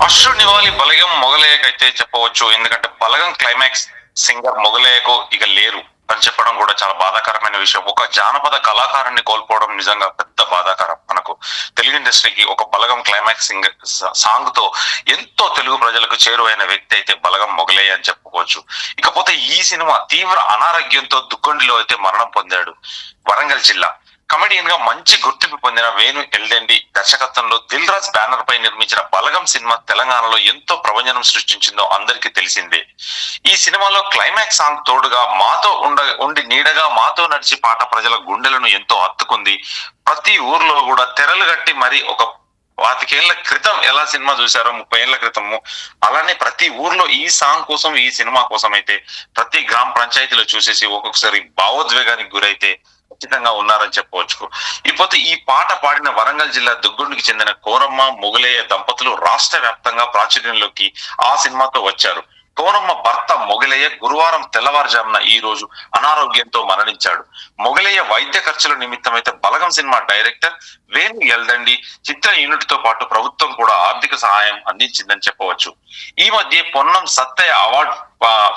అశ్రు నివాళి బలగం మొగలయ్యకైతే చెప్పవచ్చు. ఎందుకంటే బలగం క్లైమాక్స్ సింగర్ మొగలయ్యకు ఇక లేరు అని చెప్పడం కూడా చాలా బాధాకరమైన విషయం. ఒక జానపద కళాకారుని కోల్పోవడం నిజంగా పెద్ద బాధాకరం. మనకు తెలుగు ఇండస్ట్రీకి ఒక బలగం క్లైమాక్స్ సింగర్ సాంగ్ తో ఎంతో తెలుగు ప్రజలకు చేరువైన వ్యక్తి అయితే బలగం మొగలయ్య అని చెప్పుకోవచ్చు. ఇకపోతే ఈ సినిమా తీవ్ర అనారోగ్యంతో దుగ్గొండిలో అయితే మరణం పొందాడు. వరంగల్ జిల్లా కమెడియన్ గా మంచి గుర్తింపు పొందిన వేణు ఎల్డెండి దర్శకత్వంలో దిల్ రాజ్ బ్యానర్ పై నిర్మించిన బలగం సినిమా తెలంగాణలో ఎంతో ప్రభంజనం సృష్టించిందో అందరికీ తెలిసిందే. ఈ సినిమాలో క్లైమాక్స్ సాంగ్ తోడుగా మాతో ఉండి నీడగా మాతో నడిచి పాట ప్రజల గుండెలను ఎంతో హత్తుకుంది. ప్రతి ఊర్లో కూడా తెరలు కట్టి మరి ఒక 25 ఏళ్ల క్రితం ఎలా సినిమా చూసారో, 30 ఏళ్ల క్రితము, అలానే ప్రతి ఊర్లో ఈ సాంగ్ కోసం, ఈ సినిమా కోసం అయితే ప్రతి గ్రామ పంచాయతీలో చూసేసి ఒక్కొక్కసారి భావోద్వేగానికి గురైతే ఖచ్చితంగా ఉన్నారని చెప్పవచ్చు. ఇకపోతే ఈ పాట పాడిన వరంగల్ జిల్లా దుగ్గొండికి చెందిన కోరమ్మ మొగలయ్య దంపతులు రాష్ట్ర వ్యాప్తంగా ప్రాచుర్యంలోకి ఆ సినిమాతో వచ్చారు. కోనమ్మ భర్త మొగలయ్య గురువారం తెల్లవారుజామున ఈ రోజు అనారోగ్యంతో మరణించాడు. మొగలయ్య వైద్య ఖర్చుల నిమిత్తం అయితే బలగం సినిమా డైరెక్టర్ వేణు ఎల్దండి చిత్ర యూనిట్ తో పాటు ప్రభుత్వం కూడా ఆర్థిక సహాయం అందించిందని చెప్పవచ్చు. ఈ మధ్య పొన్నం సత్తయ్య అవార్డు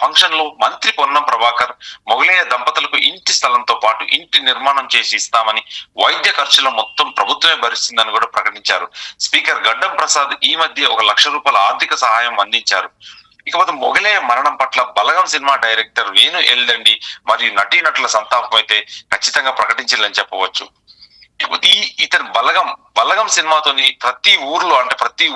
ఫంక్షన్ లో మంత్రి పొన్నం ప్రభాకర్ మొగలయ్య దంపతులకు ఇంటి స్థలంతో పాటు ఇంటి నిర్మాణం చేసి ఇస్తామని, వైద్య ఖర్చులు మొత్తం ప్రభుత్వమే భరిస్తుందని కూడా ప్రకటించారు. స్పీకర్ గడ్డం ప్రసాద్ ఈ మధ్య 1 లక్ష రూపాయల ఆర్థిక సహాయం అందించారు. ఇకపోతే మొగలయ్య మరణం పట్ల బలగం సినిమా డైరెక్టర్ వేణు ఎల్దండి మరియు నటీనటుల సంతాపం అయితే ఖచ్చితంగా ప్రకటించాలని చెప్పవచ్చు. ఇకపోతే ఇతను బలగం సినిమాతోని ప్రతి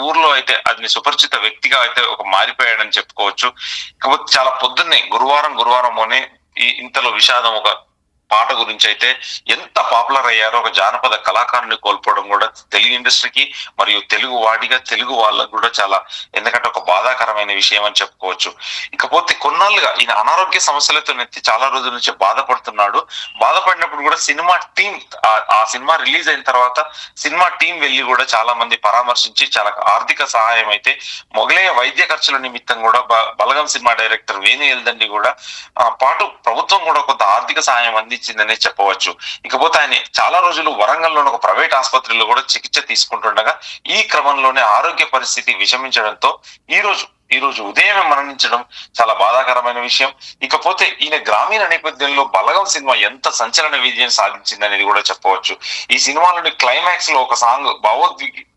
ఊర్లో అయితే అది సుపరిచిత వ్యక్తిగా అయితే ఒక మారిపోయాడని చెప్పుకోవచ్చు. ఇకపోతే చాలా పొద్దున్నే గురువారంలోనే ఇంతలో విషాదం ఒక పాట గురించి అయితే ఎంత పాపులర్ అయ్యారో, ఒక జానపద కళాకారుని కోల్పోవడం కూడా తెలుగు ఇండస్ట్రీకి మరియు తెలుగు వాడిగా తెలుగు వాళ్ళకు కూడా చాలా, ఎందుకంటే ఒక బాధాకరమైన విషయం అని చెప్పుకోవచ్చు. ఇకపోతే కొన్నాళ్ళుగా ఈయన అనారోగ్య సమస్యలతో నెత్తి చాలా రోజుల నుంచి బాధపడుతున్నాడు. బాధపడినప్పుడు కూడా సినిమా టీం ఆ సినిమా రిలీజ్ అయిన తర్వాత సినిమా టీం వెళ్ళి కూడా చాలా మంది పరామర్శించి చాలా ఆర్థిక సహాయం అయితే మొగలయ్య వైద్య ఖర్చుల నిమిత్తం కూడా బలగం సినిమా డైరెక్టర్ వేణు ఎల్దండి కూడా పాటు ప్రభుత్వం కూడా కొంత ఆర్థిక సహాయం అందించిందనే చెప్పవచ్చు. ఇకపోతే ఆయన చాలా రోజులు వరంగల్లోని ఒక ప్రైవేట్ ఆసుపత్రిలో కూడా చికిత్స తీసుకుంటుండగా ఈ క్రమంలోనే ఆరోగ్య పరిస్థితి విషమించడంతో ఈ రోజు ఉదయమే మరణించడం చాలా బాధాకరమైన విషయం. ఇకపోతే ఈయన గ్రామీణ నేపథ్యంలో బలగం సినిమా ఎంత సంచలన విజయం సాధించింది అనేది కూడా చెప్పవచ్చు. ఈ సినిమాలోని క్లైమాక్స్ లో ఒక సాంగ్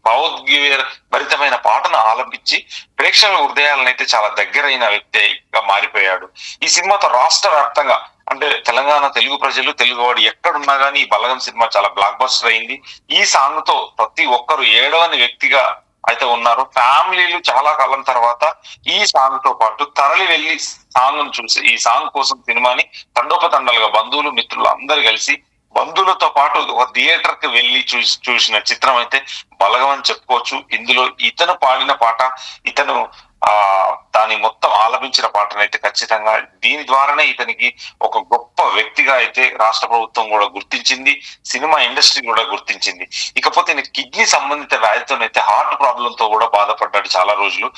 భావోద్వేగ భరితమైన పాటను ఆలపించి ప్రేక్షకుల హృదయాలను అయితే చాలా దగ్గరైన వ్యక్తిగా మారిపోయాడు. ఈ సినిమాతో రాష్ట్ర వ్యాప్తంగా అంటే తెలంగాణ తెలుగు ప్రజలు, తెలుగువాడు ఎక్కడున్నా గానీ ఈ బలగం సినిమా చాలా బ్లాక్ బస్టర్ అయింది. ఈ సాంగ్ తో ప్రతి ఒక్కరు ఏడవని వ్యక్తిగా అయితే ఉన్నారు. ఫ్యామిలీలు చాలా కాలం తర్వాత ఈ సాంగ్ తో పాటు తరలి వెళ్లి సాంగ్ చూసి ఈ సాంగ్ కోసం సినిమాని తండోపతండాలుగా బంధువులు మిత్రులు అందరు కలిసి బంధువులతో పాటు ఒక థియేటర్ కి వెళ్లి చూసిన చిత్రం అయితే బలగం అని చెప్పుకోవచ్చు. ఇందులో ఇతను పాడిన పాట, ఇతను దాని మొత్తం ఆలపించిన పాటనైతే ఖచ్చితంగా దీని ద్వారానే ఇతనికి ఒక గొప్ప వ్యక్తిగా అయితే రాష్ట్ర ప్రభుత్వం కూడా గుర్తించింది, సినిమా ఇండస్ట్రీ కూడా గుర్తించింది. ఇకపోతే కిడ్నీ సంబంధిత వ్యాధితోనైతే హార్ట్ ప్రాబ్లం తో కూడా బాధపడ్డాడు చాలా రోజులు.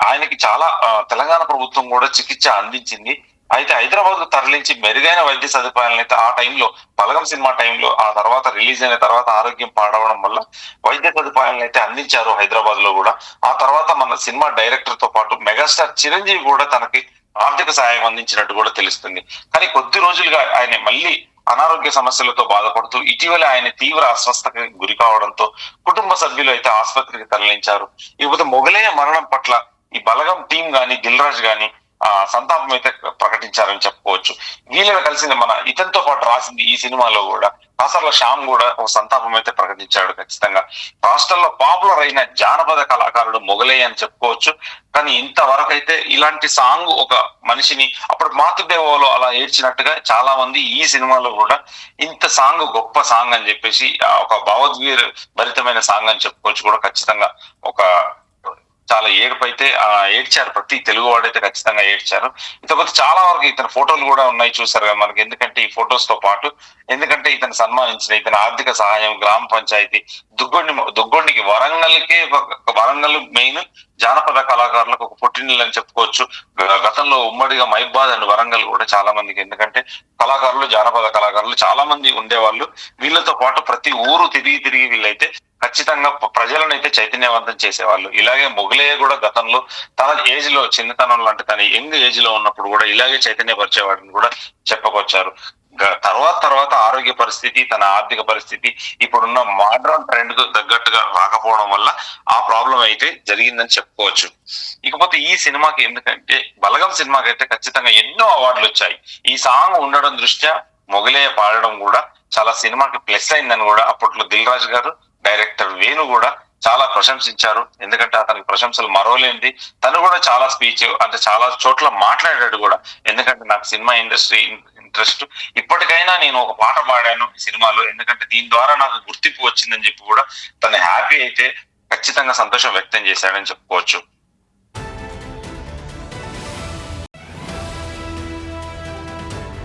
ఆయనకి చాలా తెలంగాణ ప్రభుత్వం కూడా చికిత్స అందించింది. అయితే హైదరాబాద్ కు తరలించి మెరుగైన వైద్య సదుపాయాలను అయితే ఆ టైంలో బలగం సినిమా టైంలో ఆ తర్వాత రిలీజ్ అయిన తర్వాత ఆరోగ్యం పాడవడం వల్ల వైద్య సదుపాయాలను అయితే అందించారు హైదరాబాద్ లో కూడా. ఆ తర్వాత మన సినిమా డైరెక్టర్ తో పాటు మెగాస్టార్ చిరంజీవి కూడా తనకి ఆర్థిక సహాయం అందించినట్టు కూడా తెలుస్తుంది. కానీ కొద్ది రోజులుగా ఆయన మళ్ళీ అనారోగ్య సమస్యలతో బాధపడుతూ ఇటీవల ఆయన తీవ్ర అస్వస్థతకి గురి కావడంతో కుటుంబ సభ్యులు అయితే ఆసుపత్రికి తరలించారు. ఇకపోతే మొగలయ్య మరణం పట్ల ఈ బలగం టీం గాని, దిల్ రాజు గాని సంతాపం అయితే ప్రకటించారని చెప్పుకోవచ్చు. వీళ్ళని కలిసింది మన ఇతనితో పాటు రాసింది ఈ సినిమాలో కూడా కాసర్ల శ్యామ్ కూడా ఒక సంతాపం అయితే ప్రకటించాడు. ఖచ్చితంగా రాష్ట్రంలో పాపులర్ అయిన జానపద కళాకారుడు మొగలయ్య అని చెప్పుకోవచ్చు. కానీ ఇంతవరకు అయితే ఇలాంటి సాంగ్ ఒక మనిషిని అప్పుడు మాతృదేవోలో అలా ఏడ్చినట్టుగా చాలా మంది ఈ సినిమాలో కూడా ఇంత సాంగ్ గొప్ప సాంగ్ అని చెప్పేసి ఒక భావోద్వేగ భరితమైన సాంగ్ అని చెప్పుకోవచ్చు కూడా. ఖచ్చితంగా ఒక చాలా ఏడుపు అయితే ఏడ్చారు, ప్రతి తెలుగు వాడైతే ఖచ్చితంగా ఏడ్చారు. ఇకపోతే చాలా వరకు ఇతని ఫోటోలు కూడా ఉన్నాయి చూసారు కదా మనకి. ఎందుకంటే ఈ ఫొటోస్ తో పాటు ఎందుకంటే ఇతను సన్మానించిన ఇతని ఆర్థిక సహాయం గ్రామ పంచాయతీ దుగ్గొండికి వరంగల్ మెయిన్ జానపద కళాకారులకు ఒక పుట్టినిల్లు అని చెప్పుకోవచ్చు. గతంలో ఉమ్మడిగా మైబాద్ అండ్ వరంగల్ కూడా చాలా మందికి, ఎందుకంటే జానపద కళాకారులు చాలా మంది ఉండేవాళ్ళు. వీళ్ళతో పాటు ప్రతి ఊరు తిరిగి వీళ్ళైతే ఖచ్చితంగా ప్రజలను అయితే చైతన్యవంతం చేసేవాళ్ళు. ఇలాగే మొగలయ్య కూడా గతంలో తన ఏజ్ లో చిన్నతనంలో అంటే తన యంగ్ ఏజ్ లో ఉన్నప్పుడు కూడా ఇలాగే చైతన్యపరిచేవాడిని కూడా చెప్పుకొచ్చారు. తర్వాత ఆరోగ్య పరిస్థితి, తన ఆర్థిక పరిస్థితి, ఇప్పుడున్న మోడ్రన్ ట్రెండ్ కు తగ్గట్టుగా రాకపోవడం వల్ల ఆ ప్రాబ్లం అయితే జరిగిందని చెప్పుకోవచ్చు. ఇకపోతే ఈ సినిమాకి ఎందుకంటే బలగం సినిమాకి అయితే ఖచ్చితంగా ఎన్నో అవార్డులు వచ్చాయి. ఈ సాంగ్ ఉండడం దృష్ట్యా మొగలయ్య పాడడం కూడా చాలా సినిమాకి ప్లస్ అయిందని కూడా అప్పట్లో దిల్ రాజు గారు, డైరెక్టర్ వేణు కూడా చాలా ప్రశంసించారు. ఎందుకంటే అతనికి ప్రశంసలు మరోలేంది. తను కూడా చాలా స్పీచ్ అంటే చాలా చోట్ల మాట్లాడాడు కూడా. ఎందుకంటే నాకు సినిమా ఇండస్ట్రీ ఇంట్రెస్ట్, ఇప్పటికైనా నేను ఒక పాట పాడాను ఈ సినిమాలో, ఎందుకంటే దీని ద్వారా నాకు గుర్తింపు వచ్చిందని చెప్పి కూడా తను హ్యాపీ అయితే ఖచ్చితంగా సంతోషం వ్యక్తం చేశాడని చెప్పుకోవచ్చు.